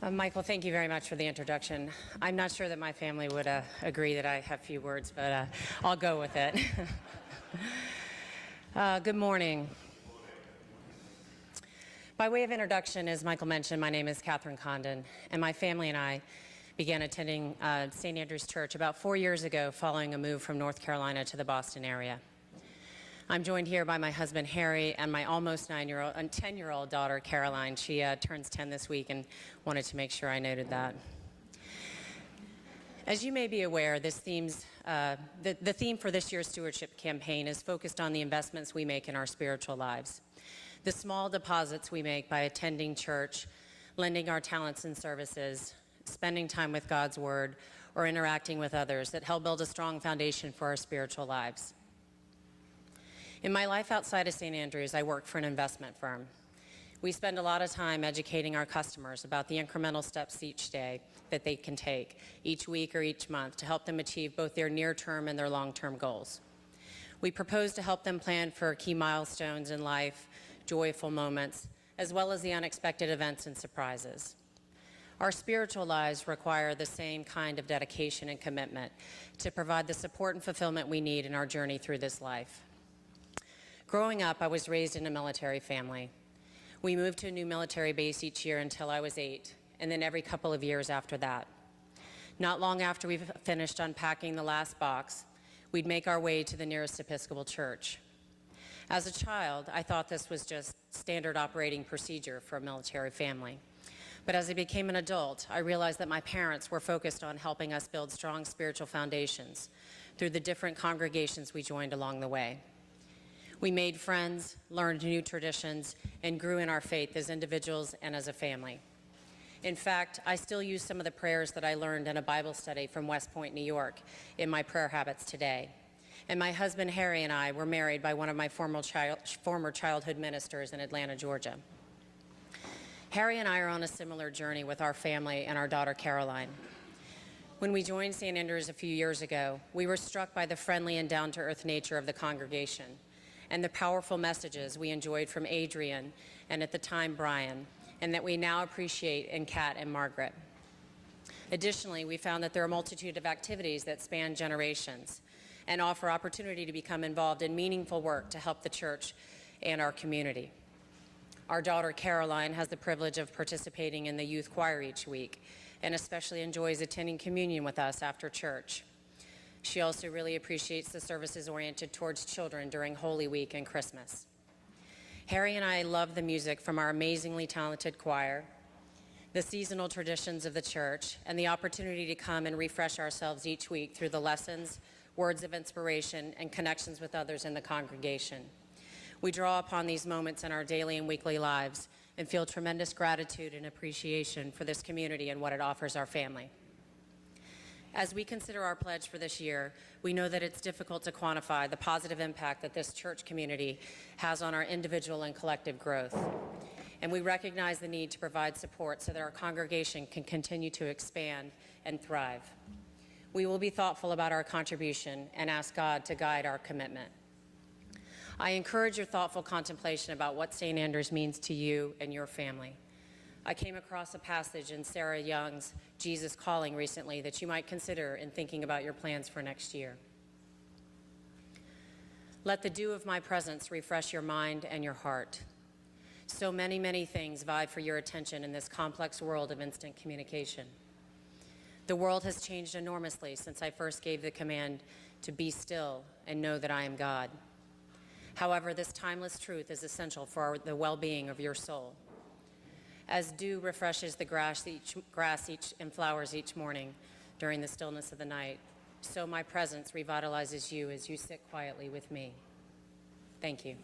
Michael, thank you very much for the introduction. I'm not sure that my family would agree that I have few words, but I'll go with it. Good morning. By way of introduction, as Michael mentioned, my name is Kathryn Condon, and my family and I began attending St. Andrew's Church about 4 years ago following a move from North Carolina to the Boston area. I'm joined here by my husband, Harry, and my almost 10-year-old daughter, Caroline. She turns 10 this week and wanted to make sure I noted that. As you may be aware, the theme for this year's Stewardship campaign is focused on the investments we make in our spiritual lives. The small deposits we make by attending church, lending our talents and services, spending time with God's Word, or interacting with others that help build a strong foundation for our spiritual lives. In my life outside of St. Andrews, I work for an investment firm. We spend a lot of time educating our customers about the incremental steps each day that they can take, each week or each month, to help them achieve both their near-term and their long-term goals. We propose to help them plan for key milestones in life, joyful moments, as well as the unexpected events and surprises. Our spiritual lives require the same kind of dedication and commitment to provide the support and fulfillment we need in our journey through this life. Growing up, I was raised in a military family. We moved to a new military base each year until I was 8, and then every couple of years after that. Not long after we finished unpacking the last box, we'd make our way to the nearest Episcopal church. As a child, I thought this was just standard operating procedure for a military family. But as I became an adult, I realized that my parents were focused on helping us build strong spiritual foundations through the different congregations we joined along the way. We made friends, learned new traditions, and grew in our faith as individuals and as a family. In fact, I still use some of the prayers that I learned in a Bible study from West Point, New York, in my prayer habits today. And my husband, Harry, and I were married by one of my former childhood ministers in Atlanta, Georgia. Harry and I are on a similar journey with our family and our daughter, Caroline. When we joined St. Andrews a few years ago, we were struck by the friendly and down-to-earth nature of the congregation and the powerful messages we enjoyed from Adrian and at the time Brian, and that we now appreciate in Kat and Margaret. Additionally, we found that there are a multitude of activities that span generations and offer opportunity to become involved in meaningful work to help the church and our community. Our daughter Caroline has the privilege of participating in the youth choir each week and especially enjoys attending communion with us after church. She also really appreciates the services oriented towards children during Holy Week and Christmas. Harry and I love the music from our amazingly talented choir, the seasonal traditions of the church, and the opportunity to come and refresh ourselves each week through the lessons, words of inspiration, and connections with others in the congregation. We draw upon these moments in our daily and weekly lives and feel tremendous gratitude and appreciation for this community and what it offers our family. As we consider our pledge for this year, we know that it's difficult to quantify the positive impact that this church community has on our individual and collective growth. And we recognize the need to provide support so that our congregation can continue to expand and thrive. We will be thoughtful about our contribution and ask God to guide our commitment. I encourage your thoughtful contemplation about what St. Andrews means to you and your family. I came across a passage in Sarah Young's Jesus Calling recently that you might consider in thinking about your plans for next year. Let the dew of my presence refresh your mind and your heart. So many, many things vie for your attention in this complex world of instant communication. The world has changed enormously since I first gave the command to be still and know that I am God. However, this timeless truth is essential for the well-being of your soul. As dew refreshes the grass and flowers each morning during the stillness of the night, so my presence revitalizes you as you sit quietly with me. Thank you.